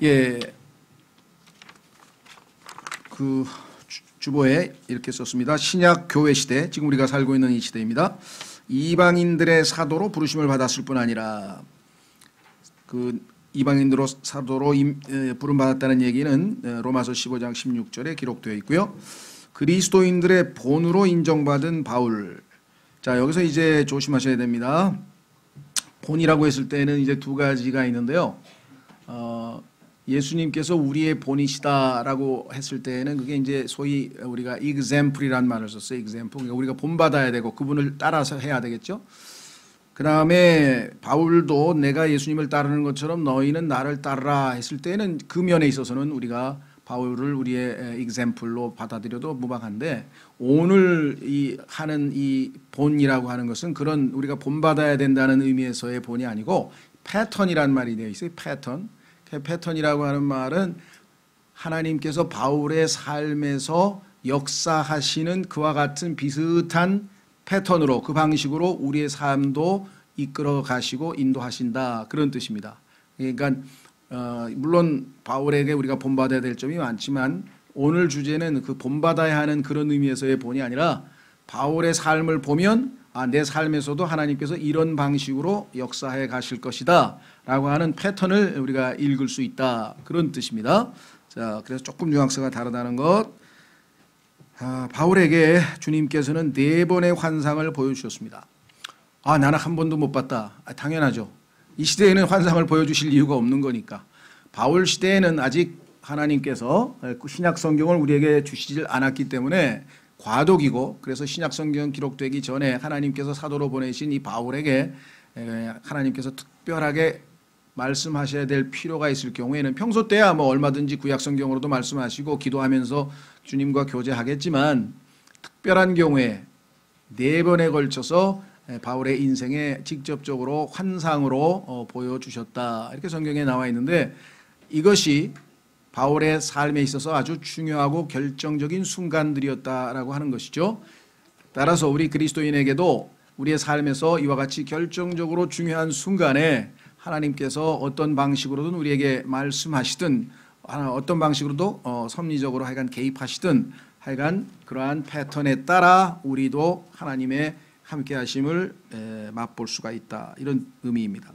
예, 그 주보에 이렇게 썼습니다. 신약 교회 시대, 지금 우리가 살고 있는 이 시대입니다. 이방인들의 사도로 부르심을 받았을 뿐 아니라 그 이방인으로 사도로 부름받았다는 얘기는 로마서 15장 16절에 기록되어 있고요. 그리스도인들의 본으로 인정받은 바울. 자, 여기서 이제 조심하셔야 됩니다. 본이라고 했을 때는 이제 두 가지가 있는데요. 예수님께서 우리의 본이시다라고 했을 때는 그게 이제 소위 우리가 example이라는 말을 썼어요. example. 그러니까 우리가 본받아야 되고 그분을 따라서 해야 되겠죠. 그 다음에 바울도 내가 예수님을 따르는 것처럼 너희는 나를 따르라 했을 때는 그 면에 있어서는 우리가 바울을 우리의 example로 받아들여도 무방한데, 오늘 하는 이 본이라고 하는 것은 그런 우리가 본받아야 된다는 의미에서의 본이 아니고 패턴이라는 말이 되어 있어요. 패턴. 패턴이라고 하는 말은 하나님께서 바울의 삶에서 역사하시는 그와 같은 비슷한 패턴으로, 그 방식으로 우리의 삶도 이끌어 가시고 인도하신다, 그런 뜻입니다. 그러니까 물론 바울에게 우리가 본받아야 될 점이 많지만 오늘 주제는 그 본받아야 하는 그런 의미에서의 본이 아니라 바울의 삶을 보면 내 삶에서도 하나님께서 이런 방식으로 역사해 가실 것이다 라고 하는 패턴을 우리가 읽을 수 있다, 그런 뜻입니다. 자, 그래서 조금 뉘앙스가 다르다는 것. 바울에게 주님께서는 4번의 환상을 보여주셨습니다. 나는 한 번도 못 봤다. 당연하죠. 이 시대에는 환상을 보여주실 이유가 없는 거니까. 바울 시대에는 아직 하나님께서 신약 성경을 우리에게 주시질 않았기 때문에 과도기고, 그래서 신약 성경 기록되기 전에 하나님께서 사도로 보내신 이 바울에게 하나님께서 특별하게 말씀하셔야 될 필요가 있을 경우에는 평소 때야 뭐 얼마든지 구약 성경으로도 말씀하시고 기도하면서 주님과 교제하겠지만, 특별한 경우에 4번에 걸쳐서 바울의 인생에 직접적으로 환상으로 보여주셨다, 이렇게 성경에 나와 있는데, 이것이 바울의 삶에 있어서 아주 중요하고 결정적인 순간들이었다라고 하는 것이죠. 따라서 우리 그리스도인에게도 우리의 삶에서 이와 같이 결정적으로 중요한 순간에 하나님께서 어떤 방식으로든 우리에게 말씀하시든 어떤 방식으로도 섭리적으로 하여간 개입하시든 하여간 그러한 패턴에 따라 우리도 하나님의 함께 하심을 맛볼 수가 있다, 이런 의미입니다.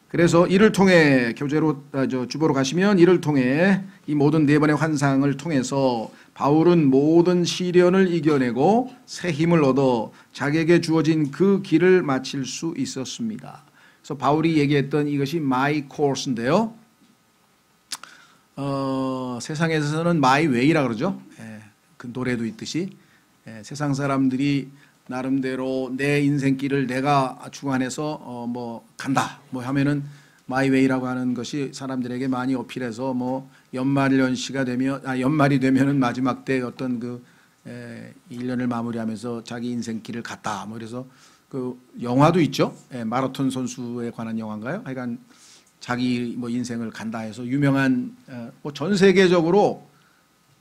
그래서 이를 통해 주보로 가시면 이를 통해 이 모든 4번의 환상을 통해서 바울은 모든 시련을 이겨내고 새 힘을 얻어 자기에게 주어진 그 길을 마칠 수 있었습니다. 그래서 바울이 얘기했던 이것이 my course인데요. 세상에서는 my way라 그러죠. 그 노래도 있듯이 세상 사람들이 나름대로 내 인생길을 내가 주관해서 간다 하면은 my way라고 하는 것이 사람들에게 많이 어필해서 연말연시가 되면 연말이 되면은 마지막 때 어떤 그 1년을 마무리하면서 자기 인생길을 갔다, 그래서 그 영화도 있죠. 마라톤 선수에 관한 영화인가요? 하여간 자기 인생을 간다 해서 유명한 전 세계적으로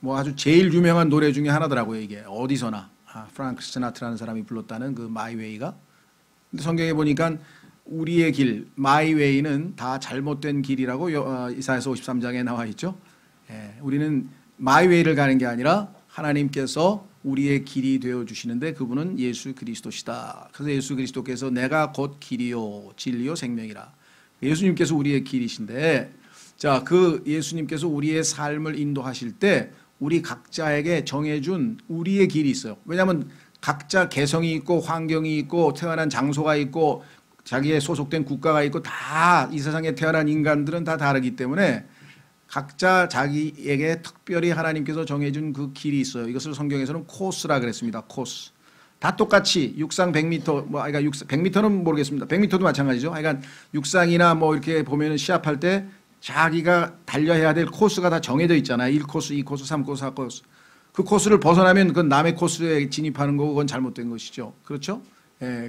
아주 제일 유명한 노래 중에 하나더라고요. 이게 어디서나 프랑크 시나트라는 사람이 불렀다는 그 마이 웨이가. 근데 성경에 보니까 우리의 길, 마이 웨이는 다 잘못된 길이라고 이사야서 53장에 나와 있죠. 우리는 마이 웨이를 가는 게 아니라 하나님께서 우리의 길이 되어 주시는데 그분은 예수 그리스도시다. 그래서 예수 그리스도께서 내가 곧 길이요 진리요 생명이라. 예수님께서 우리의 길이신데, 자, 그 예수님께서 우리의 삶을 인도하실 때 우리 각자에게 정해준 우리의 길이 있어요. 왜냐하면 각자 개성이 있고 환경이 있고 태어난 장소가 있고 자기의 소속된 국가가 있고 다 이 세상에 태어난 인간들은 다 다르기 때문에 각자 자기에게 특별히 하나님께서 정해준 그 길이 있어요. 이것을 성경에서는 코스라 그랬습니다. 코스. 다 똑같이 육상 100m, 그러니까 100m는 모르겠습니다. 100m도 마찬가지죠. 그러니까 육상이나 이렇게 보면은 시합할 때 자기가 달려야 될 코스가 다 정해져 있잖아요. 1코스, 2코스, 3코스, 4코스. 그 코스를 벗어나면 그건 남의 코스에 진입하는 거고 그건 잘못된 것이죠. 그렇죠?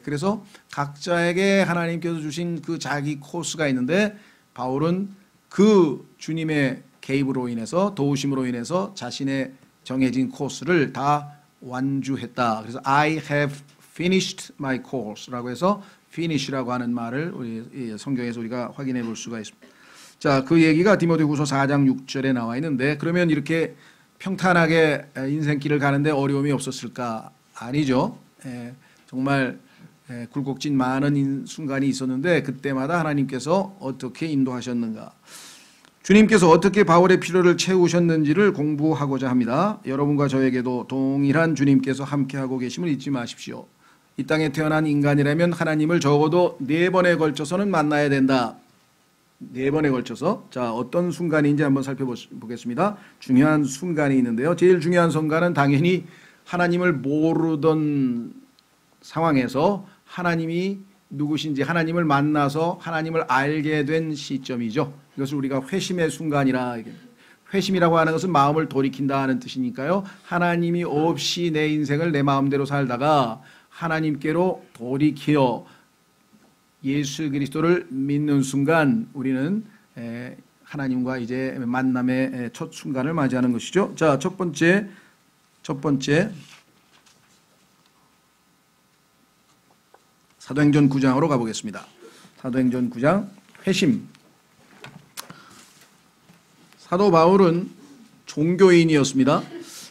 그래서 각자에게 하나님께서 주신 그 자기 코스가 있는데, 바울은 그 주님의 개입으로 인해서, 도우심으로 인해서 자신의 정해진 코스를 다 완주했다. 그래서 I have finished my course라고 해서 finish라고 하는 말을 우리 성경에서 우리가 확인해 볼 수가 있습니다. 자, 그 얘기가 디모데후서 4장 6절에 나와 있는데, 그러면 이렇게 평탄하게 인생길을 가는데 어려움이 없었을까? 아니죠. 정말 굴곡진 많은 순간이 있었는데 그때마다 하나님께서 어떻게 인도하셨는가? 주님께서 어떻게 바울의 필요를 채우셨는지를 공부하고자 합니다. 여러분과 저에게도 동일한 주님께서 함께하고 계심을 잊지 마십시오. 이 땅에 태어난 인간이라면 하나님을 적어도 4번에 걸쳐서는 만나야 된다. 4번에 걸쳐서. 자, 어떤 순간인지 한번 살펴보겠습니다. 중요한 순간이 있는데요. 제일 중요한 순간은 당연히 하나님을 모르던 상황에서 하나님이 누구신지 하나님을 만나서 하나님을 알게 된 시점이죠. 이것을 우리가 회심의 순간이라, 회심이라고 하는 것은 마음을 돌이킨다 하는 뜻이니까요. 하나님이 없이 내 인생을 내 마음대로 살다가 하나님께로 돌이켜 예수 그리스도를 믿는 순간 우리는 하나님과 이제 만남의 첫 순간을 맞이하는 것이죠. 자, 첫 번째 사도행전 9장으로 가보겠습니다. 사도행전 9장 회심. 사도 바울은 종교인이었습니다.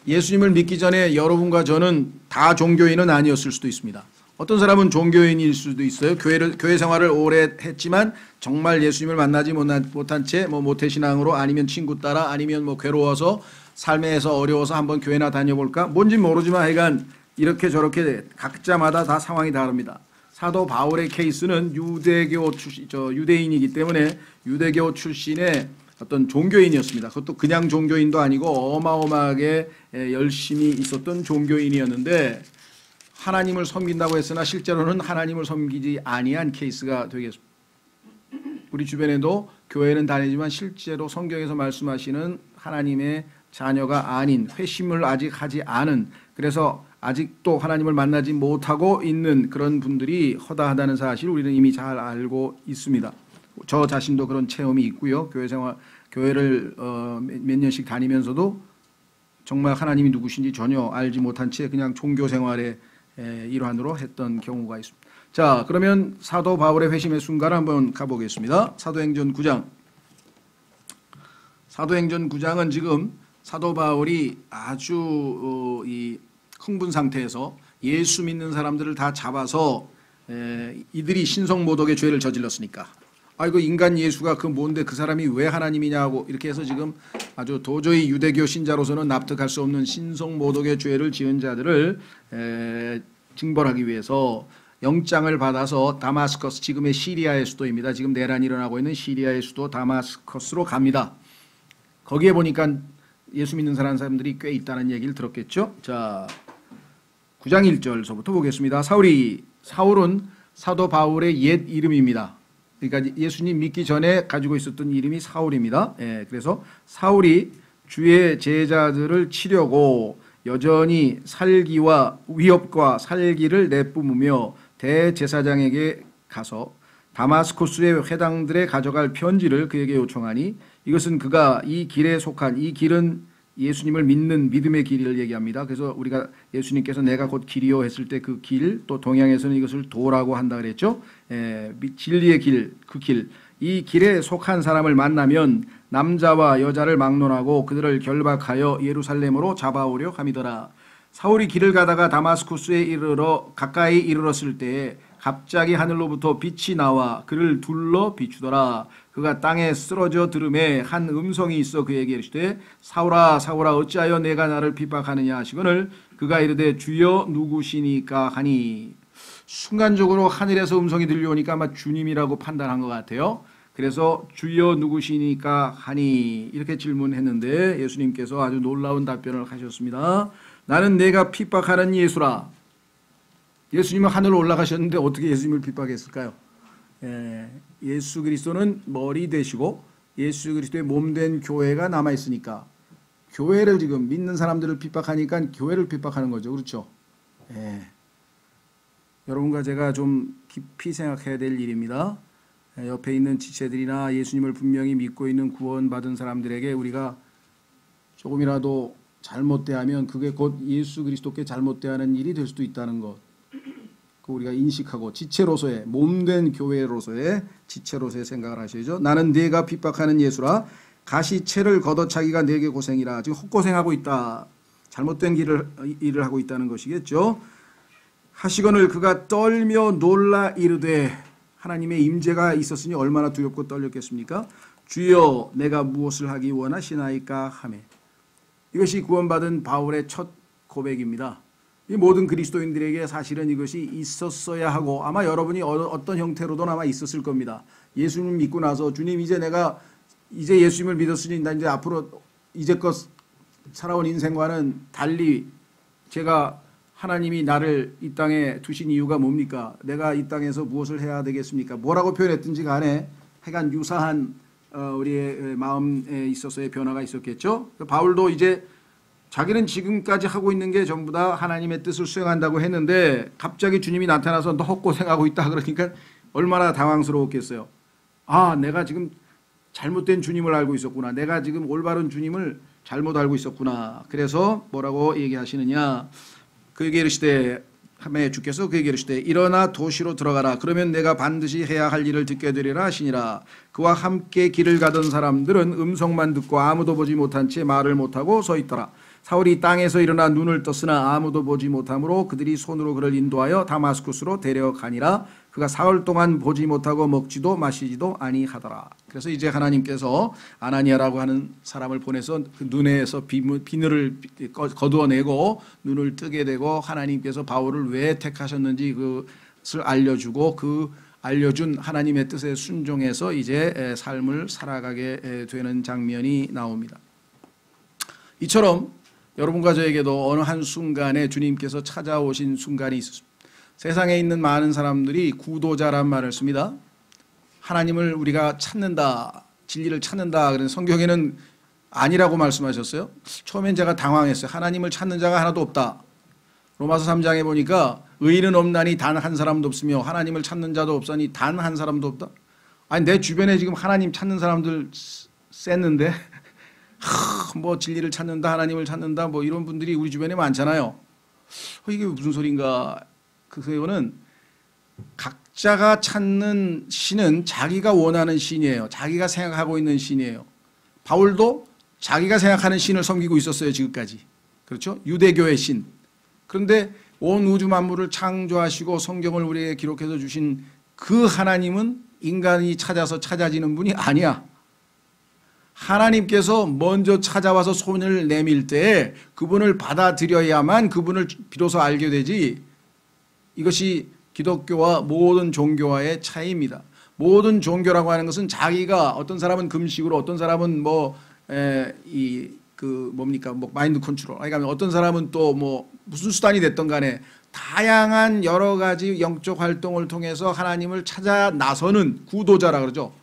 예수님을 믿기 전에 여러분과 저는 다 종교인은 아니었을 수도 있습니다. 어떤 사람은 종교인일 수도 있어요. 교회 생활을 오래 했지만 정말 예수님을 만나지 못한 채 모태신앙으로 아니면 친구 따라 아니면 괴로워서 삶에서 어려워서 한번 교회나 다녀볼까? 뭔지 모르지만 하여간 이렇게 저렇게 각자마다 다 상황이 다릅니다. 사도 바울의 케이스는 유대인이기 때문에 유대교 출신의 어떤 종교인이었습니다. 그것도 그냥 종교인도 아니고 어마어마하게 열심히 있었던 종교인이었는데 하나님을 섬긴다고 했으나 실제로는 하나님을 섬기지 아니한 케이스가 되겠습니다. 우리 주변에도 교회는 다니지만 실제로 성경에서 말씀하시는 하나님의 자녀가 아닌, 회심을 아직 하지 않은, 그래서 아직도 하나님을 만나지 못하고 있는 그런 분들이 허다하다는 사실을 우리는 이미 잘 알고 있습니다. 저 자신도 그런 체험이 있고요. 교회를 몇 년씩 다니면서도 정말 하나님이 누구신지 전혀 알지 못한 채 그냥 종교 생활의 일환으로 했던 경우가 있습니다. 자, 그러면 사도 바울의 회심의 순간을 한번 가보겠습니다. 사도행전 9장. 사도행전 9장은 지금 사도 바울이 아주 흥분 상태에서 예수 믿는 사람들을 다 잡아서 이들이 신성모독의 죄를 저질렀으니까 아이고 인간 예수가 그 뭔데 그 사람이 왜 하나님이냐고 이렇게 해서 지금 아주 도저히 유대교 신자로서는 납득할 수 없는 신성모독의 죄를 지은 자들을 징벌하기 위해서 영장을 받아서 다마스커스, 지금의 시리아의 수도입니다. 지금 내란이 일어나고 있는 시리아의 수도 다마스커스로 갑니다. 거기에 보니까 예수 믿는 사람들이 꽤 있다는 얘기를 들었겠죠. 자, 9장 1절서부터 보겠습니다. 사울은 사도 바울의 옛 이름입니다. 그러니까 예수님 믿기 전에 가지고 있었던 이름이 사울입니다. 그래서 사울이 주의 제자들을 치려고 여전히 위협과 살기를 내뿜으며 대제사장에게 가서 다마스코스의 회당들에 가져갈 편지를 그에게 요청하니 이것은 그가 이 길에 속한, 이 길은 예수님을 믿는 믿음의 길을 얘기합니다. 그래서 우리가 예수님께서 내가 곧 길이요 했을 때 그 길, 또 동양에서는 이것을 도라고 한다 그랬죠. 진리의 길, 그 길. 이 길에 속한 사람을 만나면 남자와 여자를 막론하고 그들을 결박하여 예루살렘으로 잡아오려 함이더라. 사울이 길을 가다가 다마스쿠스에 가까이 이르렀을 때에 갑자기 하늘로부터 빛이 나와 그를 둘러 비추더라. 그가 땅에 쓰러져 들음에 한 음성이 있어 그에게 이르시되 사울아 사울아 어찌하여 내가 나를 핍박하느냐 하시거늘 그가 이르되 주여 누구시니까 하니 순간적으로 하늘에서 음성이 들려오니까 아마 주님이라고 판단한 것 같아요. 그래서 주여 누구시니까 하니 이렇게 질문했는데 예수님께서 아주 놀라운 답변을 하셨습니다. 나는 내가 핍박하는 예수라. 예수님은 하늘로 올라가셨는데 어떻게 예수님을 핍박했을까요? 예수 그리스도는 머리 되시고 예수 그리스도의 몸된 교회가 남아있으니까 교회를 지금 믿는 사람들을 핍박하니까 교회를 핍박하는 거죠. 그렇죠? 여러분과 제가 좀 깊이 생각해야 될 일입니다. 옆에 있는 지체들이나 예수님을 분명히 믿고 있는 구원받은 사람들에게 우리가 조금이라도 잘못대하면 그게 곧 예수 그리스도께 잘못대하는 일이 될 수도 있다는 것. 우리가 인식하고 지체로서의 몸된 교회로서의 지체로서의 생각을 하셔야죠. 나는 네가 핍박하는 예수라 가시채를 걷어차기가 내게 고생이라. 지금 헛고생하고 있다. 잘못된 일을 하고 있다는 것이겠죠. 하시거늘 그가 떨며 놀라 이르되 하나님의 임재가 있었으니 얼마나 두렵고 떨렸겠습니까? 주여 내가 무엇을 하기 원하시나이까 하매. 이것이 구원받은 바울의 첫 고백입니다. 이 모든 그리스도인들에게 사실은 이것이 있었어야 하고 아마 여러분이 어떤 형태로든 아마 있었을 겁니다. 예수님 믿고 나서 주님 이제 예수님을 믿었으니 나 이제 앞으로 이제껏 살아온 인생과는 달리 제가 하나님이 나를 이 땅에 두신 이유가 뭡니까? 내가 이 땅에서 무엇을 해야 되겠습니까? 뭐라고 표현했든지 간에 하여간 유사한 우리의 마음에 있어서의 변화가 있었겠죠. 바울도 이제 자기는 지금까지 하고 있는 게 전부 다 하나님의 뜻을 수행한다고 했는데 갑자기 주님이 나타나서 너 헛고생하고 있다 그러니까 얼마나 당황스러웠겠어요. 아, 내가 지금 잘못된 주님을 알고 있었구나. 내가 지금 올바른 주님을 잘못 알고 있었구나. 그래서 뭐라고 얘기하시느냐. 그에게 이르시되 하매 주께서 그에게 이르시되 일어나 도시로 들어가라. 그러면 내가 반드시 해야 할 일을 듣게 되리라 하시니라. 그와 함께 길을 가던 사람들은 음성만 듣고 아무도 보지 못한 채 말을 못하고 서 있더라. 사울이 땅에서 일어나 눈을 떴으나 아무도 보지 못하므로 그들이 손으로 그를 인도하여 다마스쿠스로 데려가니라. 그가 사흘 동안 보지 못하고 먹지도 마시지도 아니하더라. 그래서 이제 하나님께서 아나니아라고 하는 사람을 보내서 그 눈에서 비늘을 거두어내고 눈을 뜨게 되고 하나님께서 바울을 왜 택하셨는지 그것을 알려주고 그 알려준 하나님의 뜻에 순종해서 이제 삶을 살아가게 되는 장면이 나옵니다. 이처럼 여러분과 저에게도 어느 한순간에 주님께서 찾아오신 순간이 있었습니다. 세상에 있는 많은 사람들이 구도자란 말을 씁니다. 하나님을 우리가 찾는다, 진리를 찾는다. 그래서 성경에는 아니라고 말씀하셨어요. 처음엔 제가 당황했어요. 하나님을 찾는 자가 하나도 없다. 로마서 3장에 보니까 의인은 없나니 단 한 사람도 없으며 하나님을 찾는 자도 없으니 단 한 사람도 없다. 아니 내 주변에 지금 하나님 찾는 사람들 쎘는데 뭐 진리를 찾는다, 하나님을 찾는다, 뭐 이런 분들이 우리 주변에 많잖아요. 이게 무슨 소린가? 그거는 각자가 찾는 신은 자기가 원하는 신이에요. 자기가 생각하고 있는 신이에요. 바울도 자기가 생각하는 신을 섬기고 있었어요. 지금까지. 그렇죠? 유대교의 신. 그런데 온 우주 만물을 창조하시고 성경을 우리에게 기록해서 주신 그 하나님은 인간이 찾아서 찾아지는 분이 아니야. 하나님께서 먼저 찾아와서 손을 내밀 때 그분을 받아들여야만 그분을 비로소 알게 되지. 이것이 기독교와 모든 종교와의 차이입니다. 모든 종교라고 하는 것은 자기가 어떤 사람은 금식으로 어떤 사람은 마인드 컨트롤. 그러니까 어떤 사람은 또 무슨 수단이 됐던 간에 다양한 여러 가지 영적 활동을 통해서 하나님을 찾아 나서는 구도자라 그러죠.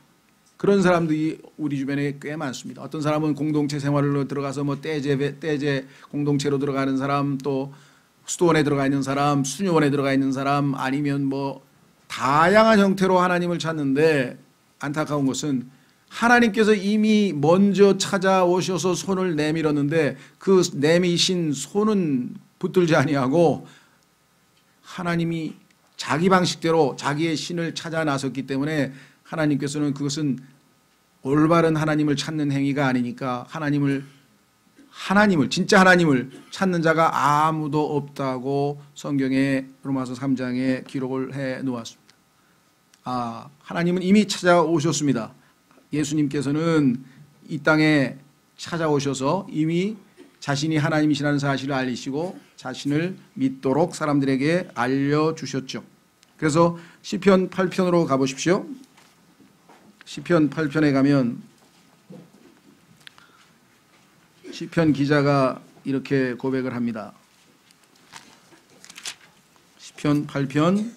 그런 사람들이 우리 주변에 꽤 많습니다. 어떤 사람은 공동체 생활로 들어가서 떼제 공동체로 들어가는 사람, 또 수도원에 들어가 있는 사람, 수녀원에 들어가 있는 사람, 아니면 다양한 형태로 하나님을 찾는데 안타까운 것은 하나님께서 이미 먼저 찾아오셔서 손을 내밀었는데 그 내미신 손은 붙들지 아니하고 하나님이 자기 방식대로 자기의 신을 찾아 나섰기 때문에 하나님께서는 그것은 올바른 하나님을 찾는 행위가 아니니까 하나님을 진짜 하나님을 찾는 자가 아무도 없다고 성경의 로마서 3장에 기록을 해 놓았습니다. 하나님은 이미 찾아오셨습니다. 예수님께서는 이 땅에 찾아오셔서 이미 자신이 하나님이시라는 사실을 알리시고 자신을 믿도록 사람들에게 알려주셨죠. 그래서 시편 8편으로 가보십시오. 시편 8편에 가면 시편 기자가 이렇게 고백을 합니다. 시편 8편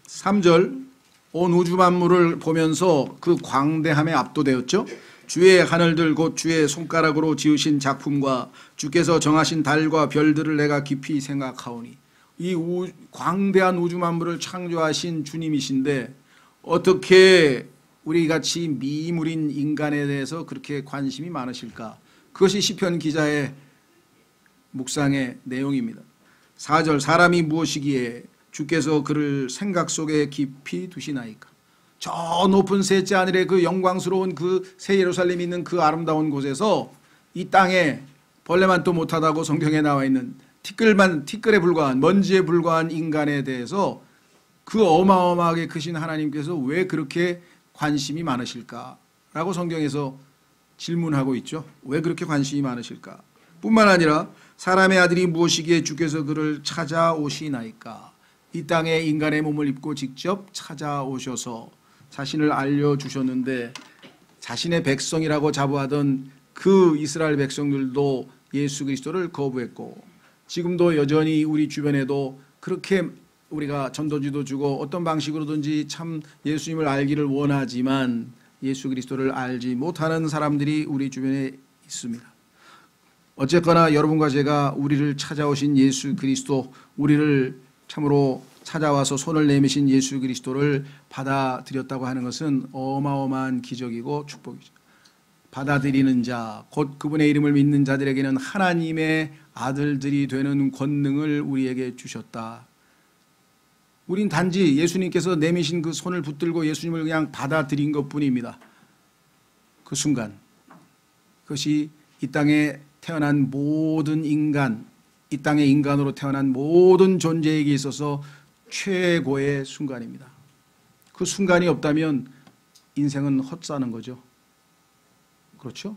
3절 온 우주 만물을 보면서 그 광대함에 압도되었죠. 주의 하늘들 곧 주의 손가락으로 지으신 작품과 주께서 정하신 달과 별들을 내가 깊이 생각하오니. 이 광대한 우주 만물을 창조하신 주님이신데 어떻게 우리같이 미물인 인간에 대해서 그렇게 관심이 많으실까? 그것이 시편 기자의 묵상의 내용입니다. 4절 사람이 무엇이기에 주께서 그를 생각 속에 깊이 두시나이까. 저 높은 셋째 하늘의 그 영광스러운 그 새 예루살렘이 있는 그 아름다운 곳에서 이 땅에 벌레만도 못하다고 성경에 나와 있는 티끌에 불과한 먼지에 불과한 인간에 대해서 그 어마어마하게 크신 하나님께서 왜 그렇게 관심이 많으실까라고 성경에서 질문하고 있죠. 왜 그렇게 관심이 많으실까? 뿐만 아니라 사람의 아들이 무엇이기에 주께서 그를 찾아오시나이까. 이 땅에 인간의 몸을 입고 직접 찾아오셔서 자신을 알려주셨는데 자신의 백성이라고 자부하던 그 이스라엘 백성들도 예수 그리스도를 거부했고 지금도 여전히 우리 주변에도 그렇게 우리가 전도지도 주고 어떤 방식으로든지 참 예수님을 알기를 원하지만 예수 그리스도를 알지 못하는 사람들이 우리 주변에 있습니다. 어쨌거나 여러분과 제가 우리를 찾아오신 예수 그리스도, 우리를 참으로 찾아와서 손을 내미신 예수 그리스도를 받아들였다고 하는 것은 어마어마한 기적이고 축복이죠. 받아들이는 자, 곧 그분의 이름을 믿는 자들에게는 하나님의 아들들이 되는 권능을 우리에게 주셨다. 우린 단지 예수님께서 내미신 그 손을 붙들고 예수님을 그냥 받아들인 것뿐입니다. 그 순간, 그것이 이 땅에 태어난 모든 인간, 이 땅의 인간으로 태어난 모든 존재에게 있어서 최고의 순간입니다. 그 순간이 없다면 인생은 헛사는 거죠. 그렇죠?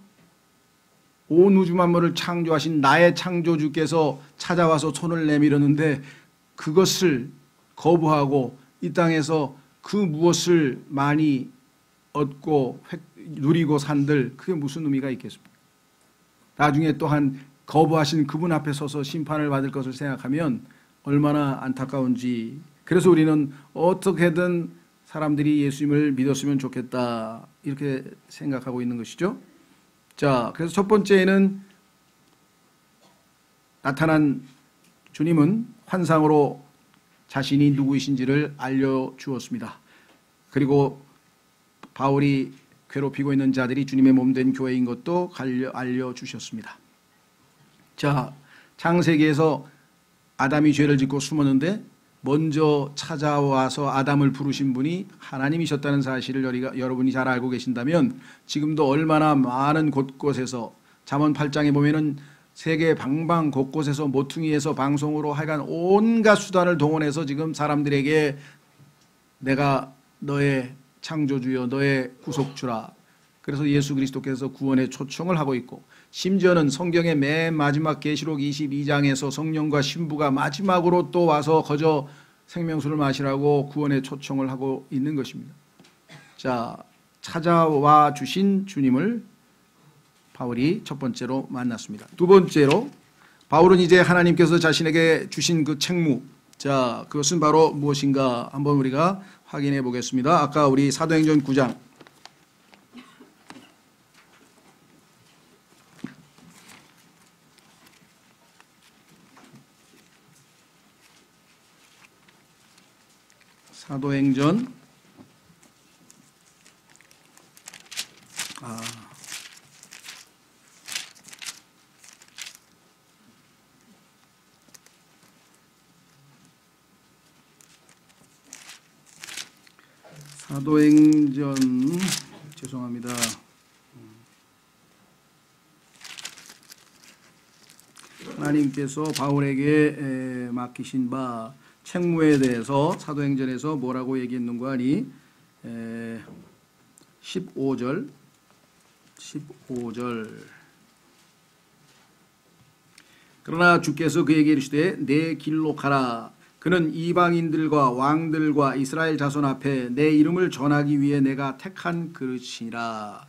온 우주 만물을 창조하신 나의 창조주께서 찾아와서 손을 내밀었는데 그것을 거부하고 이 땅에서 그 무엇을 많이 얻고 누리고 산들, 그게 무슨 의미가 있겠습니까? 나중에 또한 거부하신 그분 앞에 서서 심판을 받을 것을 생각하면 얼마나 안타까운지. 그래서 우리는 어떻게든 사람들이 예수님을 믿었으면 좋겠다 이렇게 생각하고 있는 것이죠. 자, 그래서 첫 번째는 나타난 주님은 환상으로 자신이 누구이신지를 알려주었습니다. 그리고 바울이 괴롭히고 있는 자들이 주님의 몸된 교회인 것도 알려주셨습니다. 자, 창세기에서 아담이 죄를 짓고 숨었는데 먼저 찾아와서 아담을 부르신 분이 하나님이셨다는 사실을 여러분이 잘 알고 계신다면 지금도 얼마나 많은 곳곳에서 잠언 8장에 보면은 세계 방방 곳곳에서 모퉁이에서 방송으로 하여간 온갖 수단을 동원해서 지금 사람들에게 내가 너의 창조주여 너의 구속주라. 그래서 예수 그리스도께서 구원의 초청을 하고 있고 심지어는 성경의 맨 마지막 계시록 22장에서 성령과 신부가 마지막으로 또 와서 거저 생명수를 마시라고 구원의 초청을 하고 있는 것입니다. 자, 찾아와 주신 주님을 바울이 첫 번째로 만났습니다. 두 번째로 바울은 이제 하나님께서 자신에게 주신 그 책무, 자, 그것은 바로 무엇인가 한번 우리가 확인해 보겠습니다. 아까 우리 사도행전 9장 사도행전 사도행전 죄송합니다. 하나님께서 바울에게 맡기신 바 책무에 대해서 사도행전에서 뭐라고 얘기했는가 하니 15절 그러나 주께서 그에게 이르시되 내 길로 가라. 그는 이방인들과 왕들과 이스라엘 자손 앞에 내 이름을 전하기 위해 내가 택한 그릇이니라.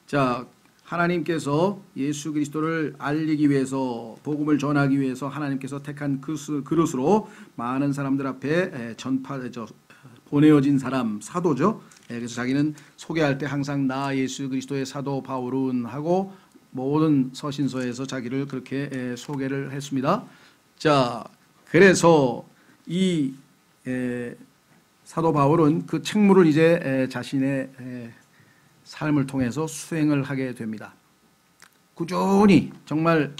자, 하나님께서 예수 그리스도를 알리기 위해서 복음을 전하기 위해서 하나님께서 택한 그릇으로 많은 사람들 앞에 보내어진 사람 사도죠. 그래서 자기는 소개할 때 항상 나 예수 그리스도의 사도 바울은 하고 모든 서신서에서 자기를 그렇게 소개를 했습니다. 자, 그래서 이 사도 바울은 그 책무를 이제 자신의 삶을 통해서 수행을 하게 됩니다. 꾸준히 정말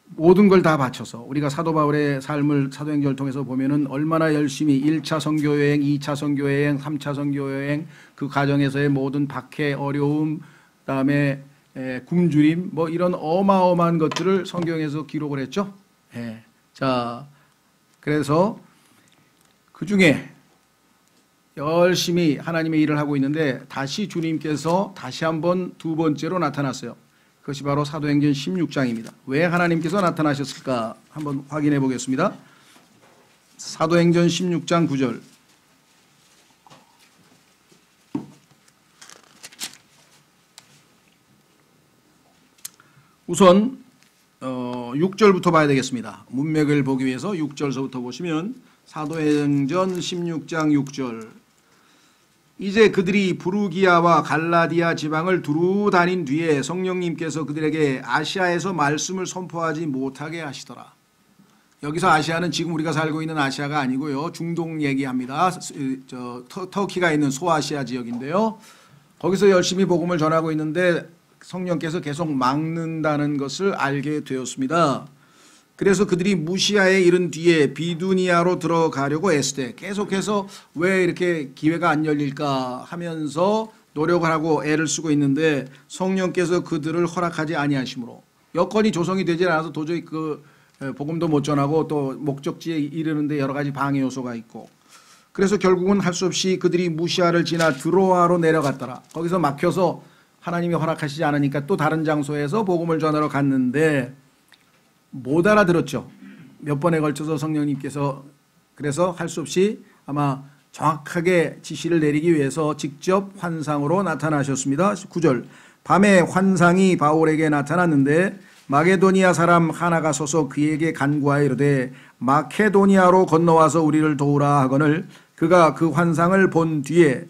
모든 걸 다 바쳐서 우리가 사도 바울의 삶을 사도행전을 통해서 보면은 얼마나 열심히 1차 선교 여행, 2차 선교 여행, 3차 선교 여행 그 과정에서의 모든 박해, 어려움, 그다음에 굶주림 뭐 이런 어마어마한 것들을 성경에서 기록을 했죠. 예. 자, 그래서 그 중에 열심히 하나님의 일을 하고 있는데 다시 주님께서 다시 한번 두 번째로 나타났어요. 그것이 바로 사도행전 16장입니다. 왜 하나님께서 나타나셨을까 한번 확인해 보겠습니다. 사도행전 16장 9절. 우선 6절부터 봐야 되겠습니다. 문맥을 보기 위해서 6절서부터 보시면 사도행전 16장 6절. 이제 그들이 부르기아와 갈라디아 지방을 두루 다닌 뒤에 성령님께서 그들에게 아시아에서 말씀을 선포하지 못하게 하시더라. 여기서 아시아는 지금 우리가 살고 있는 아시아가 아니고요. 중동 얘기합니다. 터키가 있는 소아시아 지역인데요. 거기서 열심히 복음을 전하고 있는데 성령께서 계속 막는다는 것을 알게 되었습니다. 그래서 그들이 무시아에 이른 뒤에 비두니아로 들어가려고 애쓰되 계속해서 왜 이렇게 기회가 안 열릴까 하면서 노력을 하고 애를 쓰고 있는데 성령께서 그들을 허락하지 아니하시므로 여건이 조성이 되지 않아서 도저히 그 복음도 못 전하고 또 목적지에 이르는데 여러 가지 방해 요소가 있고 그래서 결국은 할 수 없이 그들이 무시아를 지나 드로아로 내려갔더라. 거기서 막혀서 하나님이 허락하시지 않으니까 또 다른 장소에서 복음을 전하러 갔는데 못 알아들었죠. 몇 번에 걸쳐서 성령님께서 그래서 할 수 없이 아마 정확하게 지시를 내리기 위해서 직접 환상으로 나타나셨습니다. 9절. 밤에 환상이 바울에게 나타났는데 마게도니아 사람 하나가 서서 그에게 간구하여 이르되 마케도니아로 건너와서 우리를 도우라 하거늘 그가 그 환상을 본 뒤에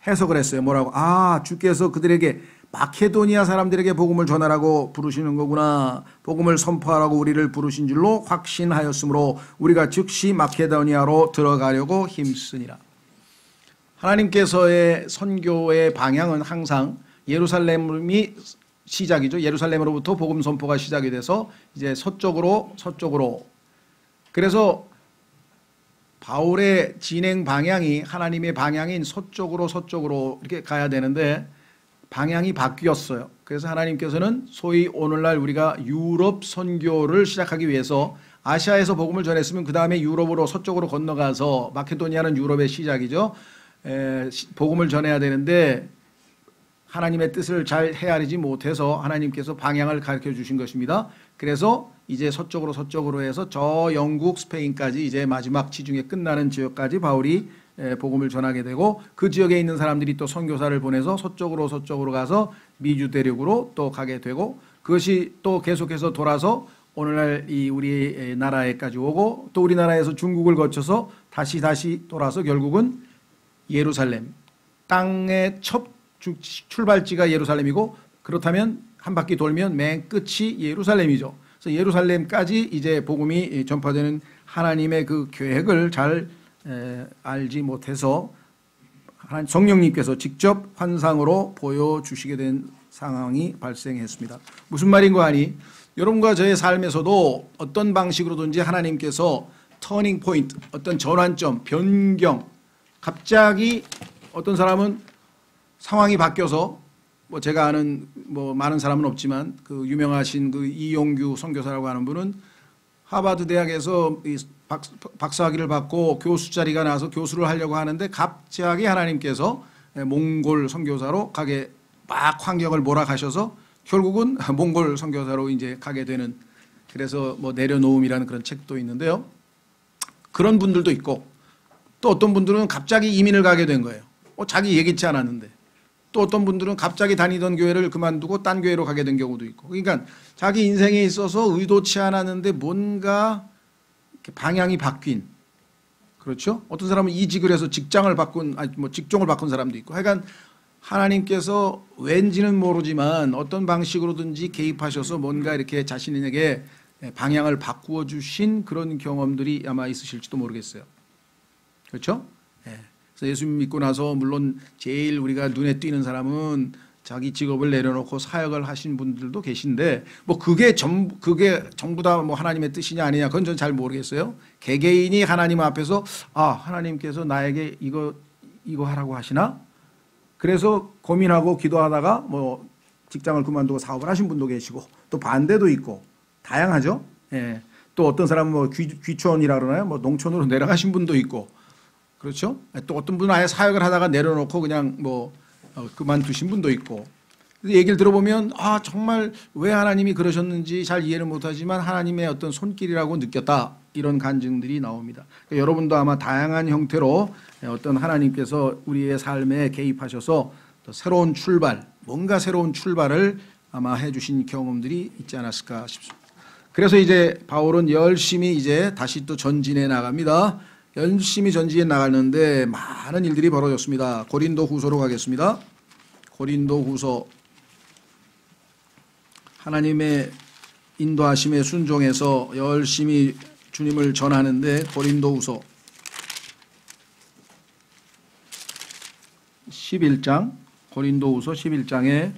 해석을 했어요. 뭐라고? 아, 주께서 그들에게 마케도니아 사람들에게 복음을 전하라고 부르시는 거구나. 복음을 선포하라고 우리를 부르신 줄로 확신하였으므로 우리가 즉시 마케도니아로 들어가려고 힘쓰니라. 하나님께서의 선교의 방향은 항상 예루살렘이 시작이죠. 예루살렘으로부터 복음 선포가 시작이 돼서 이제 서쪽으로. 그래서 바울의 진행 방향이 하나님의 방향인 서쪽으로 이렇게 가야 되는데 방향이 바뀌었어요. 그래서 하나님께서는 소위 오늘날 우리가 유럽 선교를 시작하기 위해서 아시아에서 복음을 전했으면 그 다음에 유럽으로 서쪽으로 건너가서 마케도니아는 유럽의 시작이죠. 복음을 전해야 되는데 하나님의 뜻을 잘 헤아리지 못해서 하나님께서 방향을 가르쳐 주신 것입니다. 그래서 이제 서쪽으로 해서 저 영국, 스페인까지 이제 마지막 지중해 끝나는 지역까지 바울이 복음을 전하게 되고 그 지역에 있는 사람들이 또 선교사를 보내서 서쪽으로 가서 미주 대륙으로 또 가게 되고 그것이 또 계속해서 돌아서 오늘날 이 우리 나라에까지 오고 또 우리나라에서 중국을 거쳐서 다시 돌아서 결국은 예루살렘 땅의 첫 출발지가 예루살렘이고 그렇다면 한 바퀴 돌면 맨 끝이 예루살렘이죠. 그래서 예루살렘까지 이제 복음이 전파되는 하나님의 그 계획을 잘 알지 못해서 성령님께서 직접 환상으로 보여주시게 된 상황이 발생했습니다. 무슨 말인가 하니 여러분과 저의 삶에서도 어떤 방식으로든지 하나님께서 터닝 포인트, 어떤 전환점, 변경, 갑자기 어떤 사람은 상황이 바뀌어서 뭐 제가 아는 뭐 많은 사람은 없지만 그 유명하신 그 이용규 선교사라고 하는 분은 하버드 대학에서 박사학위를 받고 교수 자리가 나서 교수를 하려고 하는데 갑자기 하나님께서 몽골 선교사로 가게 막 환경을 몰아가셔서 결국은 몽골 선교사로 이제 가게 되는 그래서 뭐 내려놓음이라는 그런 책도 있는데요. 그런 분들도 있고 또 어떤 분들은 갑자기 이민을 가게 된 거예요. 자기 예기치 않았는데 또 어떤 분들은 갑자기 다니던 교회를 그만두고 딴 교회로 가게 된 경우도 있고 그러니까 자기 인생에 있어서 의도치 않았는데 뭔가 방향이 바뀐 그렇죠? 어떤 사람은 이직을 해서 직장을 바꾼 아니 뭐 직종을 바꾼 사람도 있고 하여간 하나님께서 왠지는 모르지만 어떤 방식으로든지 개입하셔서 뭔가 이렇게 자신에게 방향을 바꾸어 주신 그런 경험들이 아마 있으실지도 모르겠어요. 그렇죠? 그래서 예수 믿고 나서 물론 제일 우리가 눈에 띄는 사람은 자기 직업을 내려놓고 사역을 하신 분들도 계신데 뭐 그게 전부 다 뭐 하나님의 뜻이냐 아니냐 그건 전 잘 모르겠어요. 개개인이 하나님 앞에서 하나님께서 나에게 이거 하라고 하시나? 그래서 고민하고 기도하다가 뭐 직장을 그만두고 사업을 하신 분도 계시고 또 반대도 있고 다양하죠. 예. 또 어떤 사람은 뭐 귀촌이라 그러나요? 뭐 농촌으로 내려가신 분도 있고 그렇죠. 또 어떤 분은 아예 사역을 하다가 내려놓고 그냥 뭐 그만두신 분도 있고. 얘기를 들어보면 정말 왜 하나님이 그러셨는지 잘 이해를 못하지만 하나님의 어떤 손길이라고 느꼈다 이런 간증들이 나옵니다. 그러니까 여러분도 아마 다양한 형태로 어떤 하나님께서 우리의 삶에 개입하셔서 또 새로운 출발, 뭔가 새로운 출발을 아마 해주신 경험들이 있지 않았을까 싶습니다. 그래서 이제 바울은 열심히 이제 다시 또 전진해 나갑니다. 열심히 전진해 나가는데 많은 일들이 벌어졌습니다. 고린도 후서로 가겠습니다. 고린도 후서 하나님의 인도하심에 순종해서 열심히 주님을 전하는데 고린도 후서 11장 고린도 후서 11장에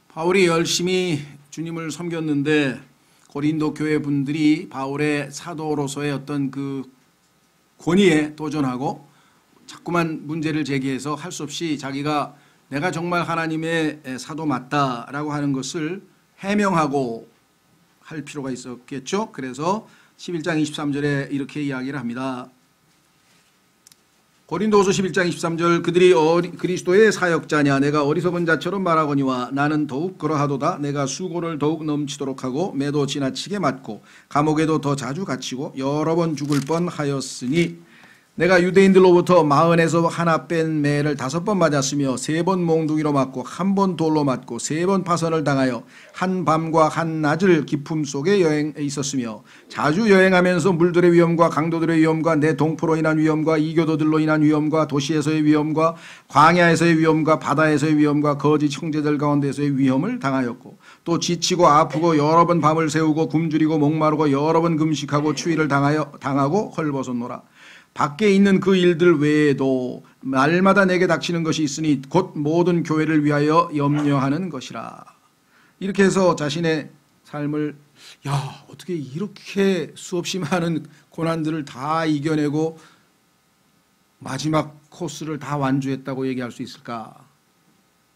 바울이 열심히 주님을 섬겼는데 고린도 교회 분들이 바울의 사도로서의 어떤 그 권위에 도전하고 자꾸만 문제를 제기해서 할 수 없이 자기가 내가 정말 하나님의 사도 맞다라고 하는 것을 해명하고 할 필요가 있었겠죠. 그래서 11장 23절에 이렇게 이야기를 합니다. 고린도후서 11장 23절 그들이 그리스도의 사역자냐 내가 어리석은 자처럼 말하거니와 나는 더욱 그러하도다 내가 수고를 더욱 넘치도록 하고 매도 지나치게 맞고 감옥에도 더 자주 갇히고 여러 번 죽을 뻔하였으니 내가 유대인들로부터 마흔에서 하나 뺀 매를 5번 맞았으며 3번 몽둥이로 맞고 1번 돌로 맞고 3번 파선을 당하여 한 밤과 한 낮을 기품 속에 여행해 있었으며 자주 여행하면서 물들의 위험과 강도들의 위험과 내 동포로 인한 위험과 이교도들로 인한 위험과 도시에서의 위험과 광야에서의 위험과 바다에서의 위험과 거짓 형제들 가운데서의 위험을 당하였고 또 지치고 아프고 여러 번 밤을 새우고 굶주리고 목마르고 여러 번 금식하고 추위를 당하고 헐벗었노라. 밖에 있는 그 일들 외에도 날마다 내게 닥치는 것이 있으니 곧 모든 교회를 위하여 염려하는 것이라. 이렇게 해서 자신의 삶을 어떻게 이렇게 수없이 많은 고난들을 다 이겨내고 마지막 코스를 다 완주했다고 얘기할 수 있을까?